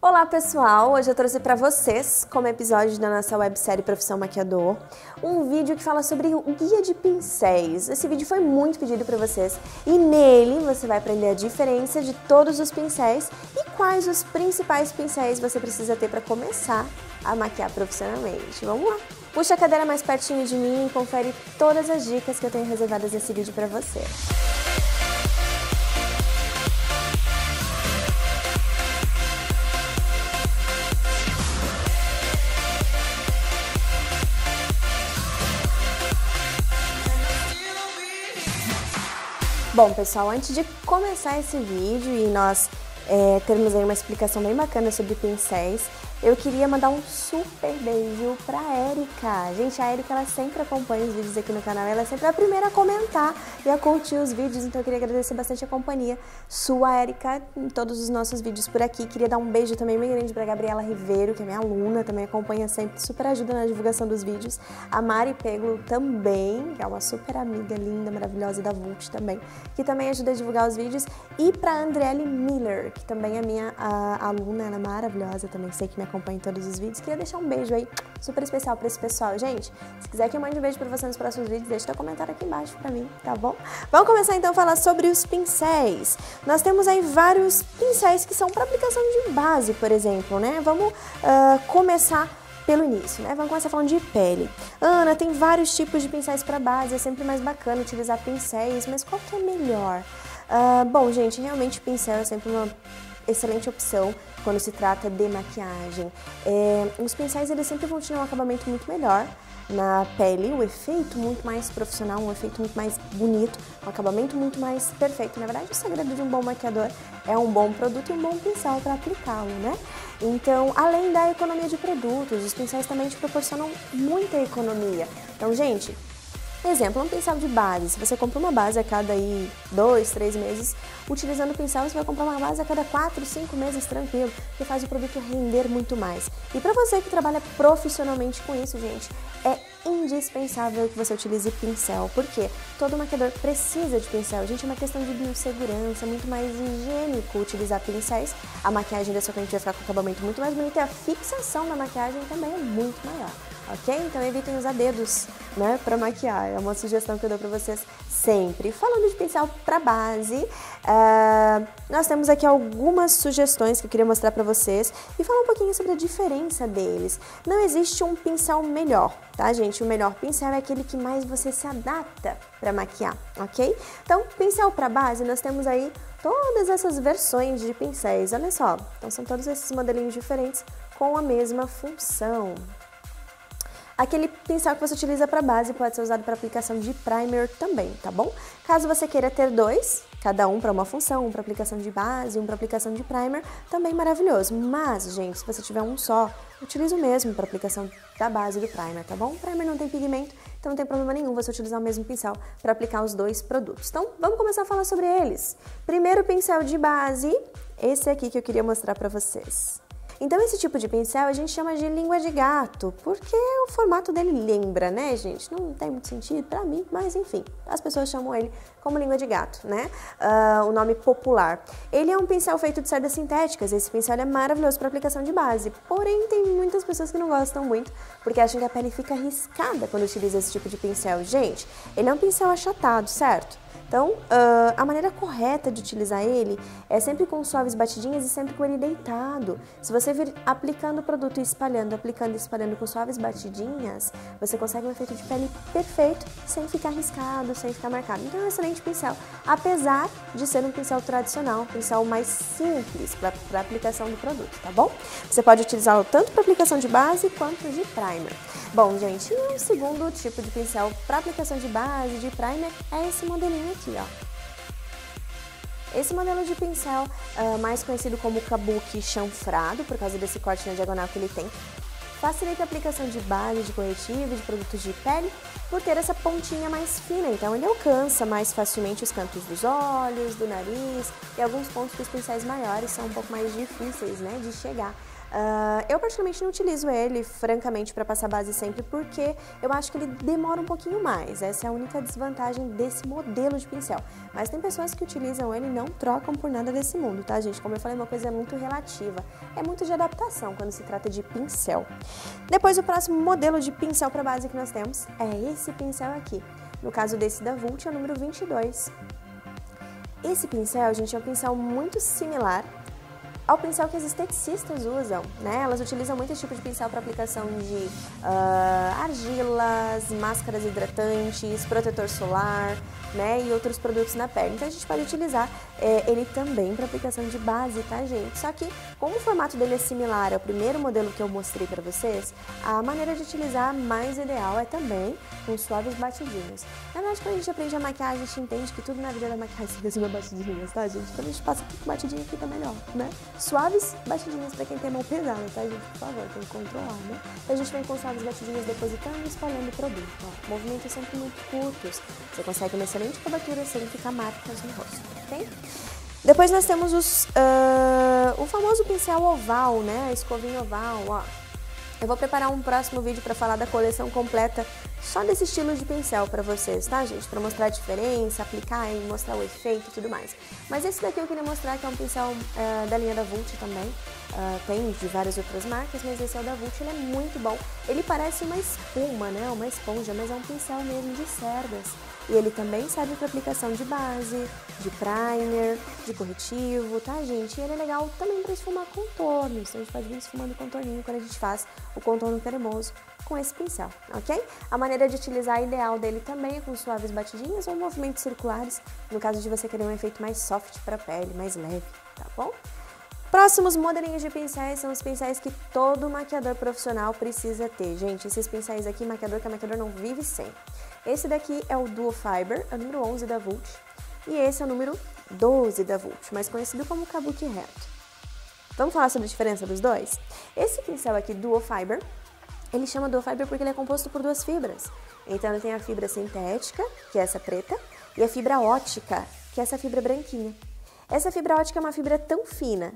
Olá pessoal, hoje eu trouxe para vocês, como episódio da nossa websérie Profissão Maquiador, um vídeo que fala sobre o guia de pincéis. Esse vídeo foi muito pedido para vocês e nele você vai aprender a diferença de todos os pincéis e quais os principais pincéis você precisa ter para começar a maquiar profissionalmente. Vamos lá! Puxa a cadeira mais pertinho de mim e confere todas as dicas que eu tenho reservadas nesse vídeo para você. Bom, pessoal, antes de começar esse vídeo e nós termos aí uma explicação bem bacana sobre pincéis, eu queria mandar um super beijo pra Erika. Gente, a Erika, ela sempre acompanha os vídeos aqui no canal, ela é sempre a primeira a comentar e a curtir os vídeos, então eu queria agradecer bastante a companhia sua, Erika, em todos os nossos vídeos por aqui. Queria dar um beijo também bem grande pra Gabriela Ribeiro, que é minha aluna, também acompanha sempre, super ajuda na divulgação dos vídeos. A Mari Peglo também, que é uma super amiga linda, maravilhosa da Vult também, que também ajuda a divulgar os vídeos. E pra Andriele Miller, que também é minha aluna, ela é maravilhosa também, sei que me acompanha em todos os vídeos. Queria deixar um beijo aí super especial pra esse pessoal. Gente, se quiser que eu mande um beijo pra você nos próximos vídeos, deixa teu comentário aqui embaixo pra mim, tá bom? Vamos começar então a falar sobre os pincéis. Nós temos aí vários pincéis que são para aplicação de base, por exemplo, né? Vamos começar pelo início, né? Vamos começar falando de pele. Ana, tem vários tipos de pincéis para base, é sempre mais bacana utilizar pincéis, mas qual que é melhor? Bom, gente, realmente o pincel é sempre uma excelente opção quando se trata de maquiagem. Os pincéis, eles sempre vão te dar um acabamento muito melhor na pele, um efeito muito mais profissional, um efeito muito mais bonito, um acabamento muito mais perfeito. Na verdade, o segredo de um bom maquiador é um bom produto e um bom pincel para aplicá-lo, né? Então, além da economia de produtos, os pincéis também te proporcionam muita economia. Então, gente, exemplo, um pincel de base. Se você compra uma base a cada 2, 3 meses, utilizando o pincel, você vai comprar uma base a cada 4, 5 meses tranquilo, que faz o produto render muito mais. E para você que trabalha profissionalmente com isso, gente, é indispensável que você utilize pincel, porque todo maquiador precisa de pincel. Gente, é uma questão de biossegurança, muito mais higiênico utilizar pincéis. A maquiagem da sua cliente vai ficar com um acabamento muito mais bonito e a fixação da maquiagem também é muito maior. Ok? Então evitem usar dedos, né, para maquiar. É uma sugestão que eu dou para vocês sempre. Falando de pincel para base, nós temos aqui algumas sugestões que eu queria mostrar para vocês e falar um pouquinho sobre a diferença deles. Não existe um pincel melhor, tá, gente? O melhor pincel é aquele que mais você se adapta para maquiar, ok? Então, pincel para base, nós temos aí todas essas versões de pincéis. Olha só, então são todos esses modelinhos diferentes com a mesma função. Aquele pincel que você utiliza para base pode ser usado para aplicação de primer também, tá bom? Caso você queira ter dois, cada um para uma função, um para aplicação de base, um para aplicação de primer, também maravilhoso. Mas, gente, se você tiver um só, utilize o mesmo para aplicação da base e do primer, tá bom? O primer não tem pigmento, então não tem problema nenhum você utilizar o mesmo pincel para aplicar os dois produtos. Então, vamos começar a falar sobre eles. Primeiro pincel de base, esse aqui que eu queria mostrar para vocês. Então, esse tipo de pincel a gente chama de língua de gato, porque o formato dele lembra, né, gente? Não tem muito sentido pra mim, mas enfim, as pessoas chamam ele como língua de gato, né? O nome popular. Ele é um pincel feito de cerdas sintéticas, esse pincel é maravilhoso para aplicação de base, porém tem muitas pessoas que não gostam muito, porque acham que a pele fica riscada quando utiliza esse tipo de pincel. Gente, ele é um pincel achatado, certo? Então, a maneira correta de utilizar ele é sempre com suaves batidinhas e sempre com ele deitado. Se você vir aplicando o produto e espalhando, aplicando e espalhando com suaves batidinhas, você consegue um efeito de pele perfeito, sem ficar riscado, sem ficar marcado. Então, é um excelente pincel, apesar de ser um pincel tradicional, um pincel mais simples para aplicação do produto, tá bom? Você pode utilizá-lo tanto para aplicação de base quanto de primer. Bom, gente, e o segundo tipo de pincel para aplicação de base, de primer, é esse modelinho aqui, ó. Esse modelo de pincel, mais conhecido como kabuki chanfrado, por causa desse corte na diagonal que ele tem, facilita a aplicação de base, de corretivo, de produtos de pele, por ter essa pontinha mais fina, então ele alcança mais facilmente os cantos dos olhos, do nariz e alguns pontos que os pincéis maiores são um pouco mais difíceis, né, de chegar. Eu particularmente não utilizo ele, francamente, para passar base sempre, porque eu acho que ele demora um pouquinho mais. Essa é a única desvantagem desse modelo de pincel. Mas tem pessoas que utilizam ele e não trocam por nada desse mundo, tá, gente? Como eu falei, uma coisa muito relativa. É muito de adaptação quando se trata de pincel. Depois, o próximo modelo de pincel para base que nós temos é esse pincel aqui. No caso desse da Vult, é o número 22. Esse pincel, gente, é um pincel muito similar ao pincel que as esteticistas usam, né? Elas utilizam muito esse tipo de pincel para aplicação de argilas, máscaras hidratantes, protetor solar, né? E outros produtos na pele. Então a gente pode utilizar ele também para aplicação de base, tá, gente? Só que, como o formato dele é similar ao primeiro modelo que eu mostrei para vocês, a maneira de utilizar mais ideal é também com suaves batidinhas. Na verdade, quando a gente aprende a maquiagem, a gente entende que tudo na vida da maquiagem se resume a batidinhas, tá, gente? Quando a gente passa por batidinha fica melhor, né? Suaves batidinhas para quem tem mão pesada, tá, gente? Por favor, tem que controlar, né? Então a gente vem com suaves batidinhas depositando e espalhando o produto, ó. Movimentos sempre muito curtos. Você consegue uma excelente cobertura sem ficar marcas no rosto, ok? Depois nós temos o famoso pincel oval, né? A escovinha oval, ó. Eu vou preparar um próximo vídeo para falar da coleção completa só desse estilo de pincel para vocês, tá, gente? Para mostrar a diferença, aplicar e mostrar o efeito e tudo mais. Mas esse daqui eu queria mostrar que é um pincel da linha da Vult também. Tem de várias outras marcas, mas esse é o da Vult, ele é muito bom. Ele parece uma espuma, né? Uma esponja, mas é um pincel mesmo de cerdas. E ele também serve para aplicação de base, de primer, de corretivo, tá, gente? E ele é legal também para esfumar contornos. Então a gente pode vir esfumando contorninho quando a gente faz o contorno cremoso com esse pincel, ok? A maneira de utilizar ideal dele também é com suaves batidinhas ou movimentos circulares, no caso de você querer um efeito mais soft para a pele, mais leve, tá bom? Próximos modelinhos de pincéis são os pincéis que todo maquiador profissional precisa ter. Gente, esses pincéis aqui, maquiador não vive sem. Esse daqui é o Duo Fiber, é o número 11 da Vult. E esse é o número 12 da Vult, mais conhecido como Kabuki reto. Vamos falar sobre a diferença dos dois? Esse pincel aqui, Duo Fiber, ele chama Duo Fiber porque ele é composto por duas fibras. Então ele tem a fibra sintética, que é essa preta, e a fibra ótica, que é essa fibra branquinha. Essa fibra ótica é uma fibra tão fina,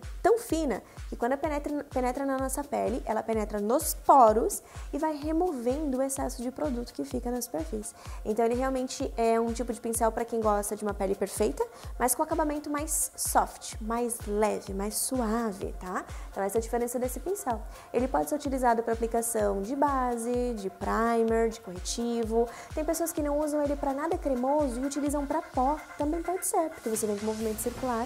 que quando penetra na nossa pele, ela penetra nos poros e vai removendo o excesso de produto que fica na superfície. Então ele realmente é um tipo de pincel para quem gosta de uma pele perfeita, mas com acabamento mais soft, mais leve, mais suave, tá? Então essa é a diferença desse pincel. Ele pode ser utilizado para aplicação de base, de primer, de corretivo. Tem pessoas que não usam ele para nada cremoso e utilizam para pó, também pode ser, porque você vem com movimentos circulares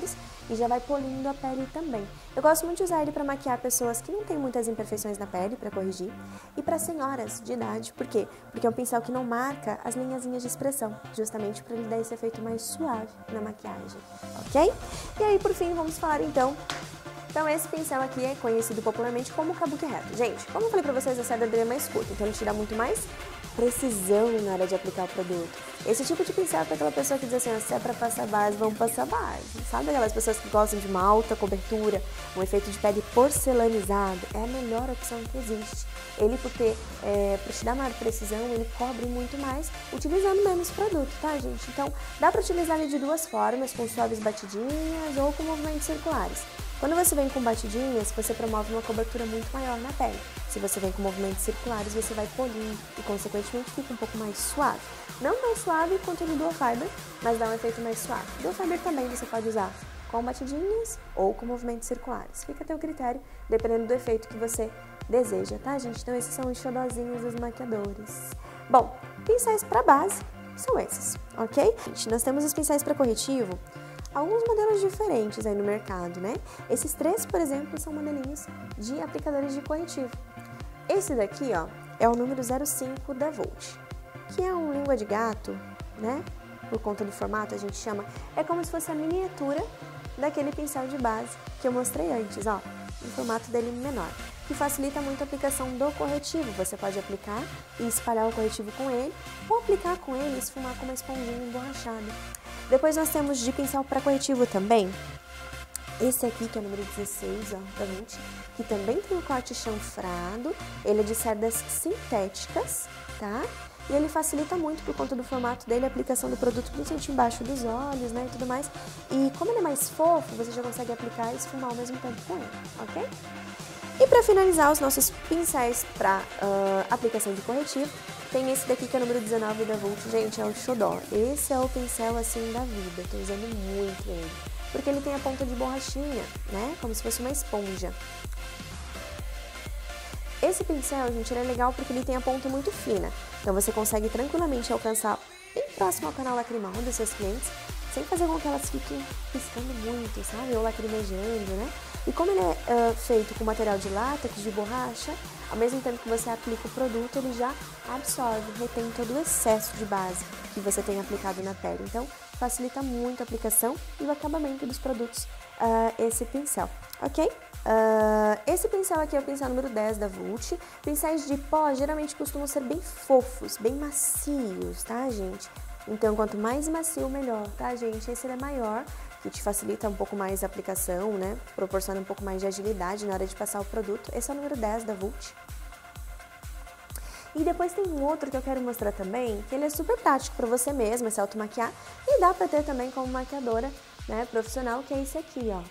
e já vai polindo a pele também. Eu gosto muito de usar ele para maquiar pessoas que não têm muitas imperfeições na pele, para corrigir, e para senhoras de idade. Por quê? Porque é um pincel que não marca as linhazinhas de expressão, justamente para ele dar esse efeito mais suave na maquiagem, ok? E aí, por fim, vamos falar então esse pincel aqui é conhecido popularmente como Kabuki reto. Gente, como eu falei pra vocês, a cerda dele é mais curta, então ele te dá muito mais precisão na hora de aplicar o produto. Esse tipo de pincel é para aquela pessoa que diz assim, se é pra passar base, vamos passar base. Sabe aquelas pessoas que gostam de uma alta cobertura, um efeito de pele porcelanizado? É a melhor opção que existe. Ele, por te dar maior precisão, ele cobre muito mais, utilizando menos produto, tá, gente? Então, dá pra utilizar ele de duas formas, com suaves batidinhas ou com movimentos circulares. Quando você vem com batidinhas, você promove uma cobertura muito maior na pele. Se você vem com movimentos circulares, você vai polindo e, consequentemente, fica um pouco mais suave. Não tão suave quanto o Duo Fiber, mas dá um efeito mais suave. Duo Fiber também você pode usar com batidinhas ou com movimentos circulares. Fica a teu critério, dependendo do efeito que você deseja, tá, gente? Então, esses são os xodozinhos dos maquiadores. Bom, pincéis para base são esses, ok? Gente, nós temos os pincéis para corretivo. Alguns modelos diferentes aí no mercado, né? Esses três, por exemplo, são modelinhos de aplicadores de corretivo. Esse daqui, ó, é o número 05 da Vult, que é um língua de gato, né? Por conta do formato, a gente chama. É como se fosse a miniatura daquele pincel de base que eu mostrei antes, ó. O formato dele menor, que facilita muito a aplicação do corretivo. Você pode aplicar e espalhar o corretivo com ele, ou aplicar com ele e esfumar com uma esponjinha emborrachada. Depois nós temos de pincel para corretivo também, esse aqui que é o número 16, ó, da Vult, que também tem um corte chanfrado, ele é de cerdas sintéticas, tá? E ele facilita muito por conta do formato dele, a aplicação do produto principalmente embaixo dos olhos, né, e tudo mais. E como ele é mais fofo, você já consegue aplicar e esfumar ao mesmo tempo com ele, ok? E para finalizar os nossos pincéis para aplicação de corretivo, tem esse daqui que é o número 19 da Vult, gente, é o xodó. Esse é o pincel assim da vida, tô usando muito ele, porque ele tem a ponta de borrachinha, né, como se fosse uma esponja. Esse pincel, gente, ele é legal porque ele tem a ponta muito fina, então você consegue tranquilamente alcançar bem próximo ao canal lacrimal dos seus clientes, sem fazer com que elas fiquem piscando muito, sabe, ou lacrimejando, né? E como ele é feito com material de látex, de borracha, ao mesmo tempo que você aplica o produto, ele já absorve, retém todo o excesso de base que você tem aplicado na pele. Então, facilita muito a aplicação e o acabamento dos produtos, esse pincel, ok? Esse pincel aqui é o pincel número 10 da Vult. Pincéis de pó geralmente costumam ser bem fofos, bem macios, tá, gente? Então, quanto mais macio, melhor, tá, gente? Esse ele é maior, que te facilita um pouco mais a aplicação, né? Proporciona um pouco mais de agilidade na hora de passar o produto. Esse é o número 10 da Vult. E depois tem um outro que eu quero mostrar também, que ele é super prático para você mesma se automaquiar e dá para ter também como maquiadora, né, profissional, que é esse aqui, ó.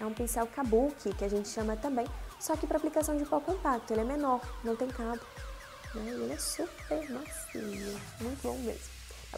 É um pincel kabuki, que a gente chama também, só que para aplicação de pó compacto. Ele é menor, não tem cabo, né? E ele é super macio, muito bom mesmo.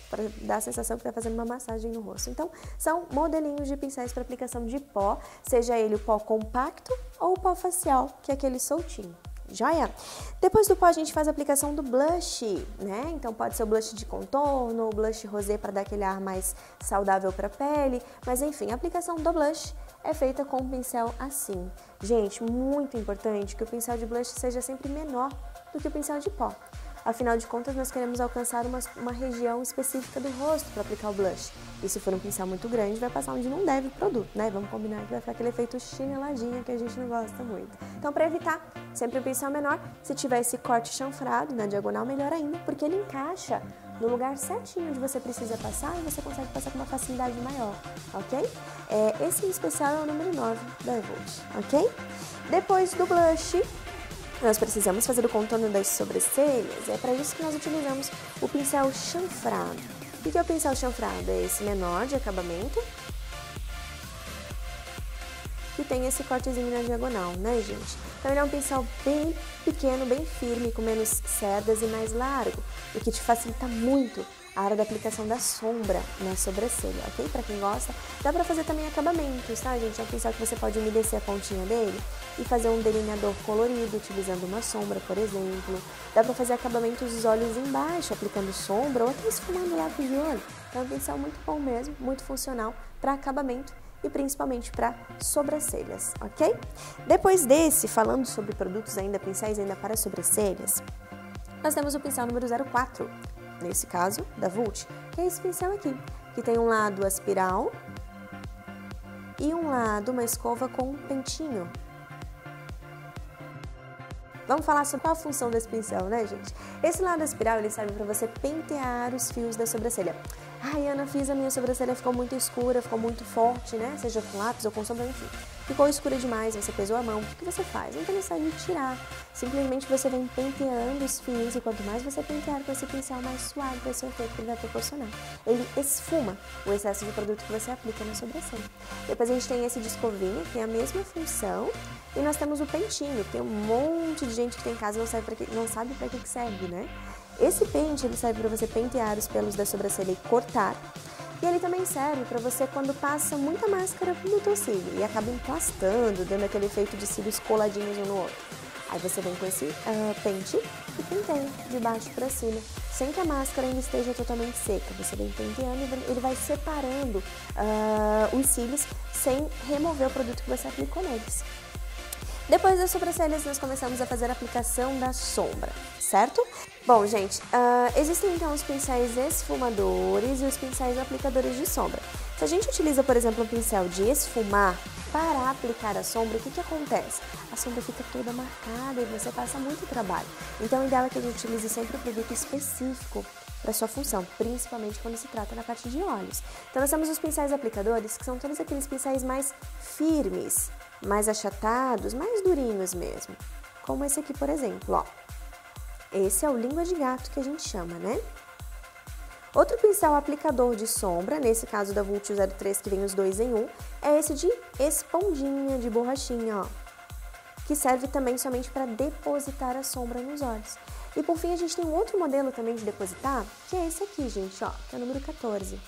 Para dar a sensação que está fazendo uma massagem no rosto. Então, são modelinhos de pincéis para aplicação de pó, seja ele o pó compacto ou o pó facial, que é aquele soltinho. Joia? Depois do pó a gente faz a aplicação do blush, né? Então pode ser o blush de contorno, o blush rosé para dar aquele ar mais saudável para a pele, mas enfim, a aplicação do blush é feita com um pincel assim. Gente, muito importante que o pincel de blush seja sempre menor do que o pincel de pó. Afinal de contas, nós queremos alcançar uma região específica do rosto para aplicar o blush. E se for um pincel muito grande, vai passar onde não deve o produto, né? Vamos combinar que vai ficar aquele efeito chineladinha que a gente não gosta muito. Então, para evitar, sempre um pincel menor. Se tiver esse corte chanfrado na diagonal, melhor ainda, porque ele encaixa no lugar certinho onde você precisa passar e você consegue passar com uma facilidade maior, ok? Esse em especial é o número 9 da Vult, ok? Depois do blush, nós precisamos fazer o contorno das sobrancelhas, é para isso que nós utilizamos o pincel chanfrado. O que é o pincel chanfrado? É esse menor de acabamento, que tem esse cortezinho na diagonal, né, gente? Então ele é um pincel bem pequeno, bem firme, com menos cerdas e mais largo, o que te facilita muito a hora da aplicação da sombra na sobrancelha, ok? Pra quem gosta, dá pra fazer também acabamentos, tá, gente? É um pincel que você pode umedecer a pontinha dele e fazer um delineador colorido, utilizando uma sombra, por exemplo. Dá pra fazer acabamentos dos olhos embaixo, aplicando sombra ou até esfumando lápis de olho. É um pincel muito bom mesmo, muito funcional para acabamento e principalmente para sobrancelhas, ok? Depois desse, falando sobre produtos ainda, pincéis ainda para sobrancelhas, nós temos o pincel número 04. Nesse caso, da Vult, que é esse pincel aqui, que tem um lado a espiral e um lado uma escova com um pentinho. Vamos falar sobre qual a função desse pincel, né, gente? Esse lado espiral, ele serve para você pentear os fios da sobrancelha. Ai, Ana, fiz a minha sobrancelha, ficou muito escura, ficou muito forte, né? Seja com lápis ou com sombra, enfim. Ficou escura demais, você pesou a mão, o que você faz? Não tem necessidade de tirar. Simplesmente você vem penteando os fios e quanto mais você pentear com esse pincel, mais suave vai ser o efeito que ele vai proporcionar. Ele esfuma o excesso de produto que você aplica na sobrancelha. Depois a gente tem esse de escovinha, que tem a mesma função. E nós temos o pentinho, que tem um monte de gente que tem em casa e não sabe para que serve, né? Esse pente, ele serve para você pentear os pelos da sobrancelha e cortar. E ele também serve para você quando passa muita máscara no teu cílio e acaba emplastando, dando aquele efeito de cílios coladinhos um no outro. Aí você vem com esse pente e penteia de baixo para cima, sem que a máscara ainda esteja totalmente seca. Você vem penteando e ele vai separando os cílios sem remover o produto que você aplicou neles. Depois das sobrancelhas, nós começamos a fazer a aplicação da sombra, certo? Bom, gente, existem então os pincéis esfumadores e os pincéis aplicadores de sombra. Se a gente utiliza, por exemplo, um pincel de esfumar para aplicar a sombra, o que acontece? A sombra fica toda marcada e você passa muito trabalho. Então, o ideal é que a gente utilize sempre um produto específico para sua função, principalmente quando se trata da parte de olhos. Então, nós temos os pincéis aplicadores, que são todos aqueles pincéis mais firmes, mais achatados, mais durinhos mesmo. Como esse aqui, por exemplo, ó. Esse é o língua de gato que a gente chama, né? Outro pincel aplicador de sombra, nesse caso da Vult 03, que vem os dois em um, é esse de esponjinha, de borrachinha, ó. que serve também somente para depositar a sombra nos olhos. E por fim, a gente tem um outro modelo também de depositar, que é esse aqui, gente, ó, que é o número 14.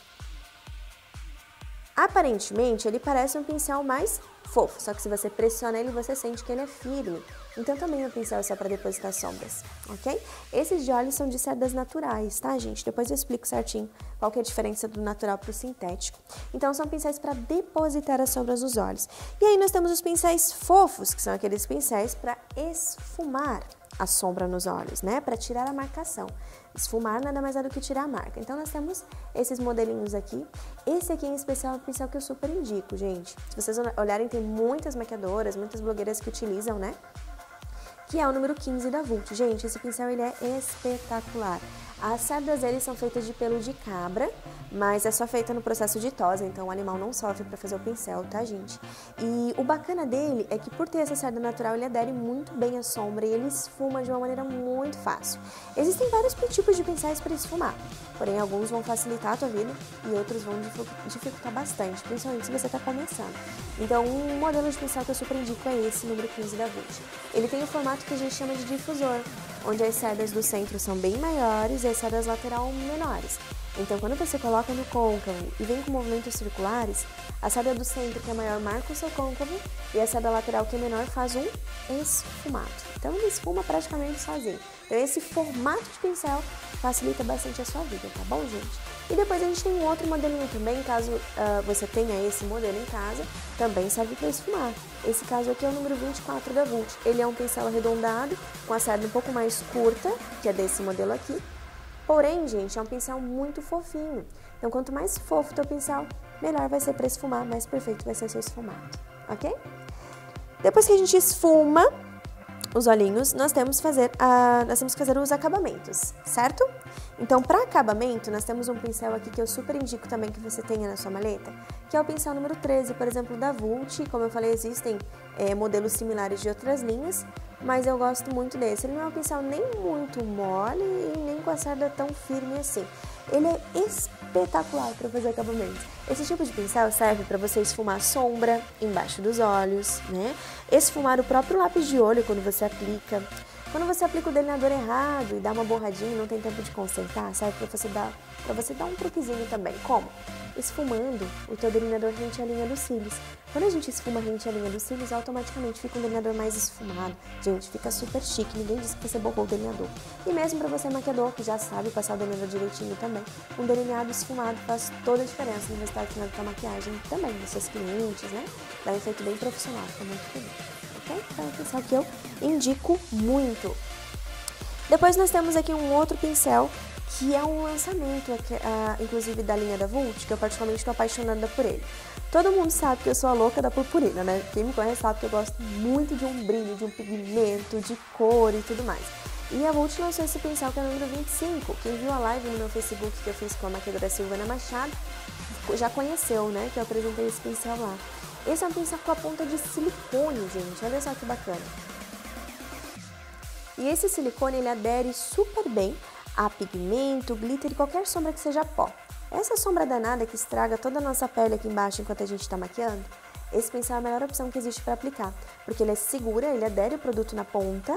Aparentemente, ele parece um pincel mais fofo, só que se você pressiona ele, você sente que ele é firme. Então também o pincel é só para depositar sombras, ok? Esses de olhos são de cerdas naturais, tá, gente? Depois eu explico certinho qual que é a diferença do natural para o sintético. Então são pincéis para depositar as sombras nos olhos. E aí nós temos os pincéis fofos, que são aqueles pincéis para esfumar a sombra nos olhos, né? Para tirar a marcação. Esfumar nada mais é do que tirar a marca. Então nós temos esses modelinhos aqui. Esse aqui em especial é um pincel que eu super indico, gente. Se vocês olharem, tem muitas maquiadoras, muitas blogueiras que utilizam, né? Que é o número 15 da Vult. Gente, esse pincel ele é espetacular. As cerdas dele são feitas de pelo de cabra, mas é só feita no processo de tosa, então o animal não sofre para fazer o pincel, tá, gente? E o bacana dele é que por ter essa cerda natural, ele adere muito bem à sombra e ele esfuma de uma maneira muito fácil. Existem vários tipos de pincéis para esfumar, porém alguns vão facilitar a tua vida e outros vão dificultar bastante, principalmente se você está começando. Então, um modelo de pincel que eu super indico é esse, número 15 da Vult. Ele tem o formato que a gente chama de difusor, onde as cerdas do centro são bem maiores e as cerdas lateral menores. Então, quando você coloca no côncavo e vem com movimentos circulares, a cerda do centro, que é maior, marca o seu côncavo e a cerda lateral, que é menor, faz um esfumado. Então, ele esfuma praticamente sozinho. Então, esse formato de pincel facilita bastante a sua vida, tá bom, gente? E depois a gente tem um outro modelinho também, caso você tenha esse modelo em casa, também serve para esfumar. Esse caso aqui é o número 24 da Vult. Ele é um pincel arredondado, com a cerda um pouco mais curta, que é desse modelo aqui. Porém, gente, é um pincel muito fofinho. Então, quanto mais fofo o teu pincel, melhor vai ser para esfumar, mais perfeito vai ser o seu esfumado, ok? Depois que a gente esfuma os olhinhos, nós temos que fazer os acabamentos, certo? Então, para acabamento, nós temos um pincel aqui que eu super indico também que você tenha na sua maleta, que é o pincel número 13, por exemplo, da Vult. Como eu falei, existem modelos similares de outras linhas, mas eu gosto muito desse. Ele não é um pincel nem muito mole e nem com a cerda tão firme assim. Ele é espetacular para fazer acabamento. Esse tipo de pincel serve para você esfumar sombra embaixo dos olhos, né? Esfumar o próprio lápis de olho quando você aplica. Quando você aplica o delineador errado e dá uma borradinha e não tem tempo de consertar, serve para você dar um truquezinho também. Como? Esfumando o teu delineador rente à linha dos cílios. Quando a gente esfuma rente à linha dos cílios, automaticamente fica um delineador mais esfumado. Gente, fica super chique, ninguém disse que você borrou o delineador. E mesmo para você maquiador, que já sabe passar o delineador direitinho também, um delineado esfumado faz toda a diferença no resultado final da tua maquiagem também, dos seus clientes, né? Dá um efeito bem profissional, fica muito bonito. Ok? Então é um pincel que eu indico muito. Depois nós temos aqui um outro pincel que é um lançamento, inclusive da linha da Vult, que eu particularmente estou apaixonada por ele. Todo mundo sabe que eu sou a louca da purpurina, né? Quem me conhece sabe que eu gosto muito de um brilho, de um pigmento, de cor e tudo mais. E a Vult lançou esse pincel que é o número 25. Quem viu a live no meu Facebook que eu fiz com a maquiadora Silvana Machado já conheceu, né? Que eu apresentei esse pincel lá. Esse é um pincel com a ponta de silicone, gente. Olha só que bacana. E esse silicone, ele adere super bem a pigmento, glitter e qualquer sombra que seja pó. Essa sombra danada que estraga toda a nossa pele aqui embaixo enquanto a gente está maquiando, esse pincel é a melhor opção que existe para aplicar, porque ele é seguro, ele adere o produto na ponta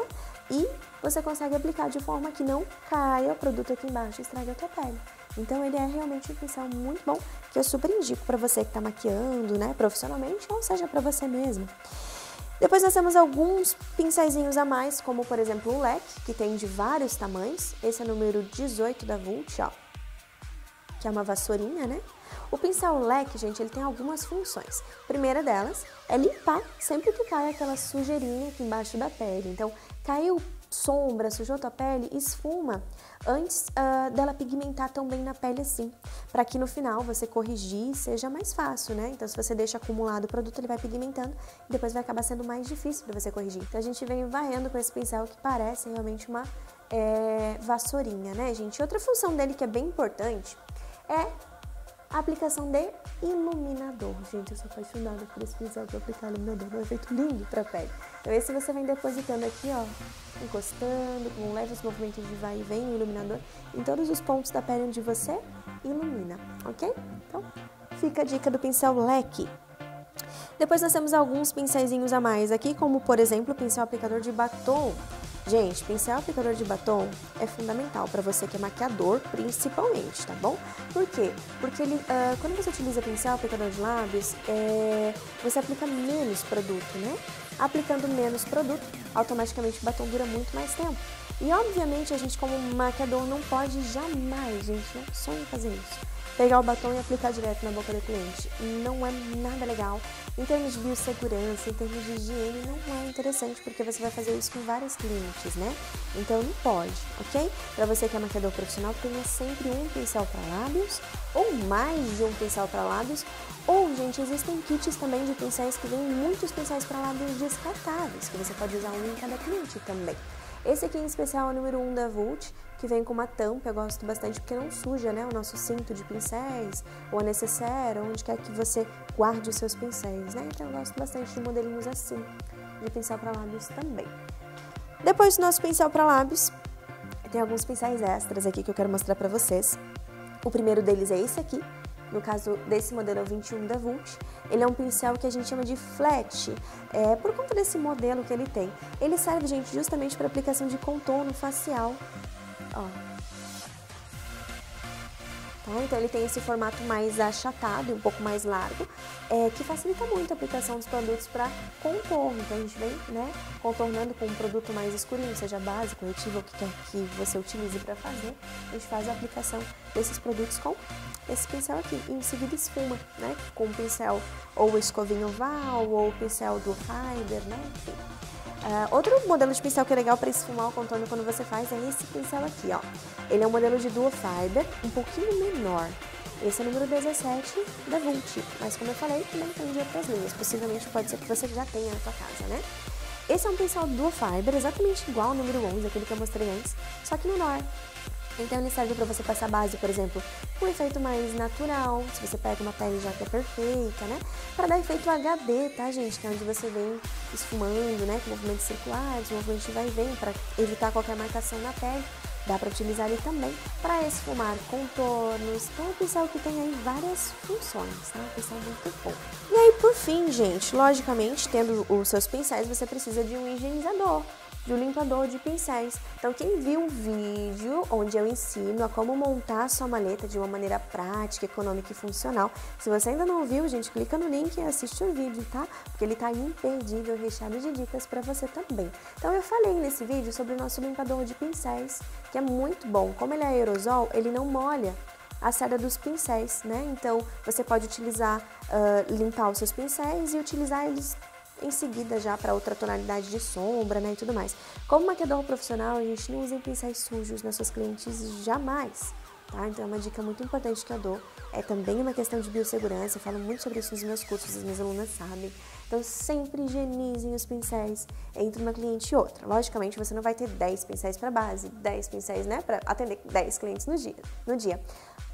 e você consegue aplicar de forma que não caia o produto aqui embaixo e estrague a tua pele. Então ele é realmente um pincel muito bom, que eu super indico para você que está maquiando, né, profissionalmente, ou seja, para você mesmo. Depois nós temos alguns pincéisinhos a mais, como por exemplo o leque, que tem de vários tamanhos. Esse é o número 18 da Vult, ó, que é uma vassourinha, né? O pincel leque, gente, ele tem algumas funções. A primeira delas é limpar sempre que cai aquela sujeirinha aqui embaixo da pele. Então, caiu sombra, sujou tua pele, esfuma antes dela pigmentar tão bem na pele assim, para que no final você corrigir seja mais fácil, né? Então, se você deixa acumulado o produto, ele vai pigmentando e depois vai acabar sendo mais difícil para você corrigir. Então, a gente vem varrendo com esse pincel que parece realmente uma vassourinha, né, gente? Outra função dele que é bem importante é a aplicação de iluminador. Gente, eu sou apaixonada por esse pincel para aplicar iluminador, é um efeito lindo para a pele. Então esse você vem depositando aqui, ó, encostando, com leves movimentos de vai e vem o iluminador em todos os pontos da pele onde você ilumina, ok? Então, fica a dica do pincel leque. Depois nós temos alguns pincelzinhos a mais aqui, como por exemplo o pincel aplicador de batom. Gente, pincel aplicador de batom é fundamental para você que é maquiador, principalmente, tá bom? Por quê? Porque ele, quando você utiliza pincel aplicador de lábios, você aplica menos produto, né? Aplicando menos produto, automaticamente o batom dura muito mais tempo. E obviamente a gente como maquiador não pode jamais, gente, não sonha em fazer isso. Pegar o batom e aplicar direto na boca do cliente. Não é nada legal. Em termos de biossegurança, em termos de higiene, não é interessante, porque você vai fazer isso com vários clientes, né? Então não pode, ok? Para você que é maquiador profissional, tenha sempre um pincel para lábios, ou mais de um pincel para lábios, ou, gente, existem kits também de pincéis que vêm muitos pincéis para lábios descartáveis, que você pode usar um em cada cliente também. Esse aqui em especial é o número 1 da Vult, que vem com uma tampa, eu gosto bastante porque não suja, né, o nosso cinto de pincéis, ou a necessaire, onde quer que você guarde os seus pincéis, né, então eu gosto bastante de modelinhos assim, de pincel para lábios também. Depois do nosso pincel para lábios, tem alguns pincéis extras aqui que eu quero mostrar para vocês. O primeiro deles é esse aqui. No caso desse modelo é o 21 da Vult, ele é um pincel que a gente chama de flat, por conta desse modelo que ele tem. Ele serve, gente, justamente para aplicação de contorno facial, ó. Tá? Então ele tem esse formato mais achatado e um pouco mais largo, que facilita muito a aplicação dos produtos para contorno. Então a gente vem, né, contornando com um produto mais escurinho, seja base, corretivo, o que quer que você utilize para fazer. A gente faz a aplicação desses produtos com esse pincel aqui, e em seguida esfuma, né, com o pincel ou o escovinho oval, ou o pincel do Fiber, né, enfim. Outro modelo de pincel que é legal para esfumar o contorno quando você faz é esse pincel aqui, ó. Ele é um modelo de Duo Fiber, um pouquinho menor. Esse é o número 17 da Vult, mas como eu falei, também tem de outras linhas. Possivelmente pode ser que você já tenha na sua casa, né? Esse é um pincel Duo Fiber, exatamente igual ao número 11, aquele que eu mostrei antes, só que menor. Então ele serve para você passar base, por exemplo, com um efeito mais natural, se você pega uma pele já que é perfeita, né? Para dar efeito HD, tá, gente? Que é onde você vem esfumando, né? Com movimentos circulares, movimento de vai e vem, para evitar qualquer marcação na pele. Dá para utilizar ele também para esfumar contornos. Então é um pincel que tem aí várias funções, tá? Um pincel muito bom. E aí, por fim, gente, logicamente, tendo os seus pincéis, você precisa de um higienizador, de um limpador de pincéis. Então, quem viu um vídeo onde eu ensino a como montar a sua maleta de uma maneira prática, econômica e funcional, se você ainda não viu, gente, clica no link e assiste o vídeo, tá? Porque ele tá imperdível, recheado de dicas para você também. Então, eu falei nesse vídeo sobre o nosso limpador de pincéis, que é muito bom. Como ele é aerosol, ele não molha a seda dos pincéis, né? Então, você pode utilizar, limpar os seus pincéis e utilizar eles em seguida já para outra tonalidade de sombra, né, e tudo mais. Como maquiador profissional, a gente não usa pincéis sujos nas suas clientes jamais, tá? Então é uma dica muito importante que eu dou. É também uma questão de biossegurança, eu falo muito sobre isso nos meus cursos, as minhas alunas sabem. Então sempre higienizem os pincéis entre uma cliente e outra. Logicamente você não vai ter 10 pincéis para base, 10 pincéis, né, para atender 10 clientes no dia.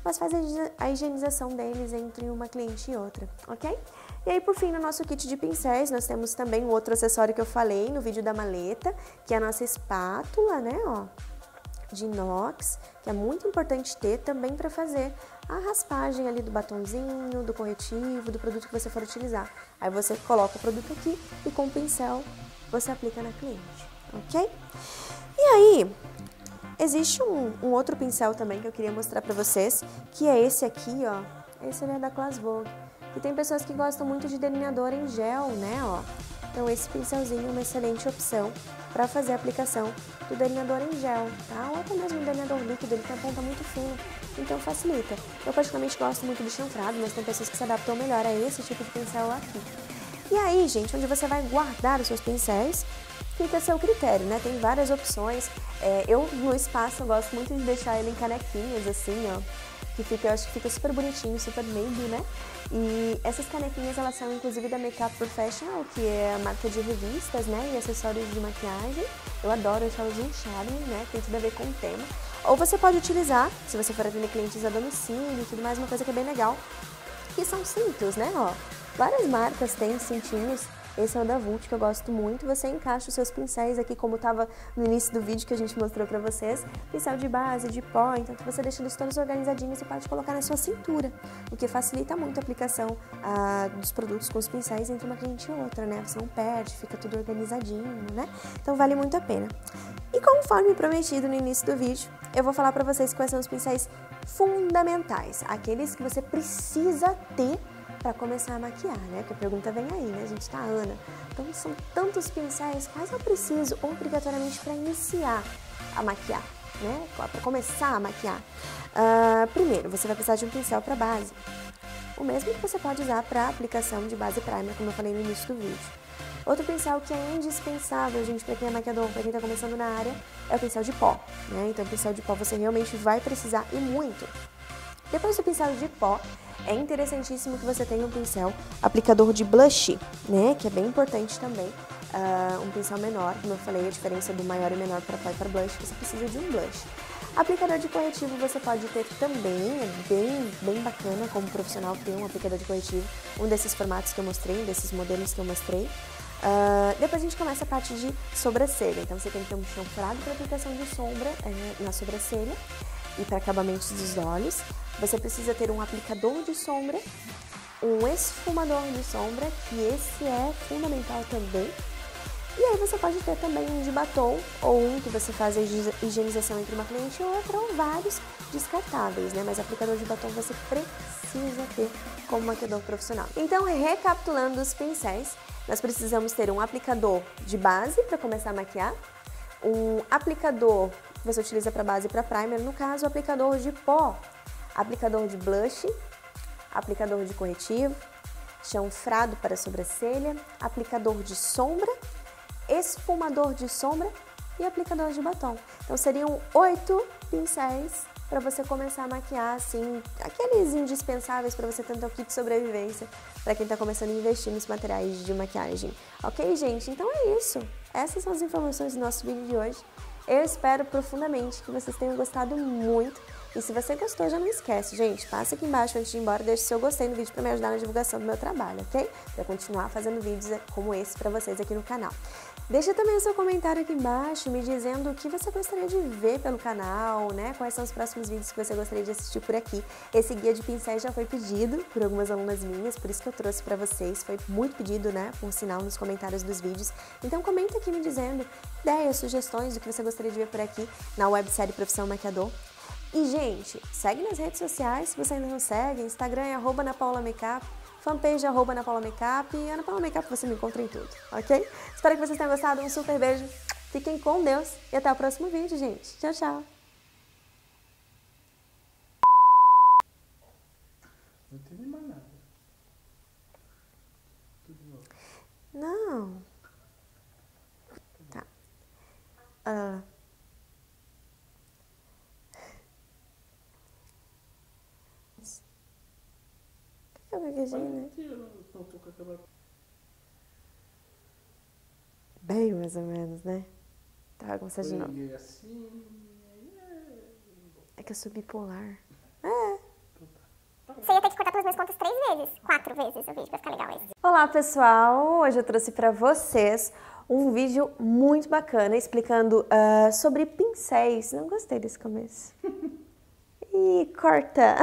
Mas faz a higienização deles entre uma cliente e outra, ok? E aí, por fim, no nosso kit de pincéis, nós temos também um outro acessório que eu falei no vídeo da maleta, que é a nossa espátula, né, ó, de inox, que é muito importante ter também para fazer a raspagem ali do batonzinho, do corretivo, do produto que você for utilizar. Aí você coloca o produto aqui e com o pincel você aplica na cliente, ok? E aí, existe um outro pincel também que eu queria mostrar para vocês, que é esse aqui, ó. Esse é da Class Vogue. E tem pessoas que gostam muito de delineador em gel, né, ó. Então esse pincelzinho é uma excelente opção para fazer a aplicação do delineador em gel, tá? Ou até mesmo um delineador líquido, ele tem a ponta muito fina, então facilita. Eu particularmente gosto muito de chanfrado, mas tem pessoas que se adaptam melhor a esse tipo de pincel aqui. E aí, gente, onde você vai guardar os seus pincéis, fica a seu critério, né? Tem várias opções. Eu, no espaço, eu gosto muito de deixar ele em canequinhas, assim, ó. Eu acho que fica super bonitinho, super meio, né? E essas canequinhas, elas são inclusive da Makeup Professional, que é a marca de revistas, né? E acessórios de maquiagem. Eu adoro, eu acho elas um charme, né? Tem tudo a ver com o tema. Ou você pode utilizar, se você for atender clientes a domicílio e tudo mais, uma coisa que é bem legal, que são cintos, né? Ó, várias marcas têm cintinhos Esse é o da Vult, que eu gosto muito. Você encaixa os seus pincéis aqui, como estava no início do vídeo que a gente mostrou pra vocês. Pincel de base, de pó, então você deixa eles todos organizadinhos e pode colocar na sua cintura, o que facilita muito a aplicação dos produtos com os pincéis entre uma cliente e outra, né? Você não perde, fica tudo organizadinho, né? Então vale muito a pena. E conforme prometido no início do vídeo, eu vou falar pra vocês quais são os pincéis fundamentais, aqueles que você precisa ter para começar a maquiar, né? Porque a pergunta vem aí, né, gente? Tá, Ana? Então são tantos pincéis, quais eu preciso obrigatoriamente para iniciar a maquiar, né? Para começar a maquiar. Primeiro, você vai precisar de um pincel para base, o mesmo que você pode usar para aplicação de base primer, como eu falei no início do vídeo. Outro pincel que é indispensável, gente, para quem é maquiador, para quem está começando na área, é o pincel de pó, né? Então, o pincel de pó você realmente vai precisar e muito. Depois do pincel de pó, é interessantíssimo que você tenha um pincel aplicador de blush, né? Que é bem importante também. Um pincel menor, como eu falei, a diferença do maior e menor para pó e para blush, você precisa de um blush. Aplicador de corretivo você pode ter também, é bem bacana como profissional ter um aplicador de corretivo, um desses formatos que eu mostrei, um desses modelos que eu mostrei. Depois a gente começa a parte de sobrancelha, então você tem que ter um chanfrado para aplicação de sombra na sobrancelha e para acabamentos dos olhos. Você precisa ter um aplicador de sombra, um esfumador de sombra, que esse é fundamental também. E aí você pode ter também um de batom, ou um que você faz a higienização entre uma cliente e outra, ou vários descartáveis, né? Mas aplicador de batom você precisa ter como maquiador profissional. Então, recapitulando os pincéis, nós precisamos ter um aplicador de base para começar a maquiar, um aplicador que você utiliza para base e para primer, no caso, aplicador de pó, aplicador de blush, aplicador de corretivo, chanfrado para sobrancelha, aplicador de sombra, esfumador de sombra e aplicador de batom. Então seriam 8 pincéis para você começar a maquiar, assim, aqueles indispensáveis para você ter um kit de sobrevivência para quem está começando a investir nos materiais de maquiagem. Ok, gente? Então é isso. Essas são as informações do nosso vídeo de hoje. Eu espero profundamente que vocês tenham gostado muito. E se você gostou, já não esquece, gente, passa aqui embaixo antes de ir embora, deixe seu gostei no vídeo para me ajudar na divulgação do meu trabalho, ok? Para continuar fazendo vídeos como esse para vocês aqui no canal. Deixa também o seu comentário aqui embaixo, me dizendo o que você gostaria de ver pelo canal, né? Quais são os próximos vídeos que você gostaria de assistir por aqui. Esse guia de pincéis já foi pedido por algumas alunas minhas, por isso que eu trouxe para vocês. Foi muito pedido, né? Com um sinal nos comentários dos vídeos. Então comenta aqui me dizendo ideias, sugestões do que você gostaria de ver por aqui na websérie Profissão Maquiador. E, gente, segue nas redes sociais, se você ainda não segue, Instagram é @AnaPaulaMakeup, fanpage @AnaPaulaMakeup e Ana Paula Makeup você me encontra em tudo, ok? Espero que vocês tenham gostado, um super beijo, fiquem com Deus e até o próximo vídeo, gente. Tchau, tchau! Não entendi mais nada. Tudo de novo. Não. Tá. Eu gaguejei, né? Não tô com aquela... Bem mais ou menos, né? Tá, vai começar de novo. Foi assim... É que eu sou bipolar. Você ia ter que cortar pelas minhas contas 3 vezes, 4 vezes o vídeo pra ficar legal esse. Olá, pessoal! Hoje eu trouxe pra vocês um vídeo muito bacana explicando sobre pincéis. Não gostei desse começo. Ih, corta!